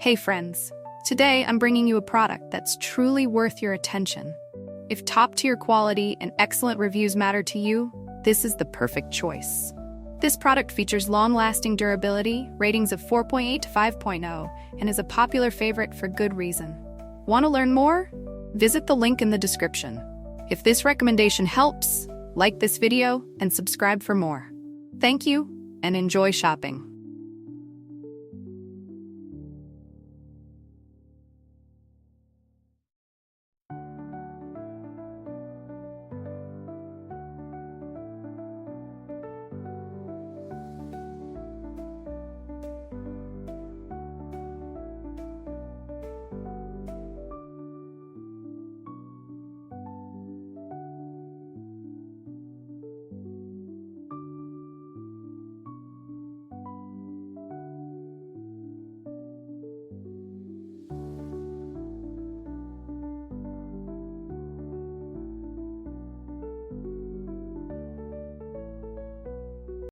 Hey friends, today I'm bringing you a product that's truly worth your attention. If top-tier quality and excellent reviews matter to you, this is the perfect choice. This product features long-lasting durability, ratings of 4.8 to 5.0, and is a popular favorite for good reason. Want to learn more? Visit the link in the description. If this recommendation helps, like this video and subscribe for more. Thank you, and enjoy shopping.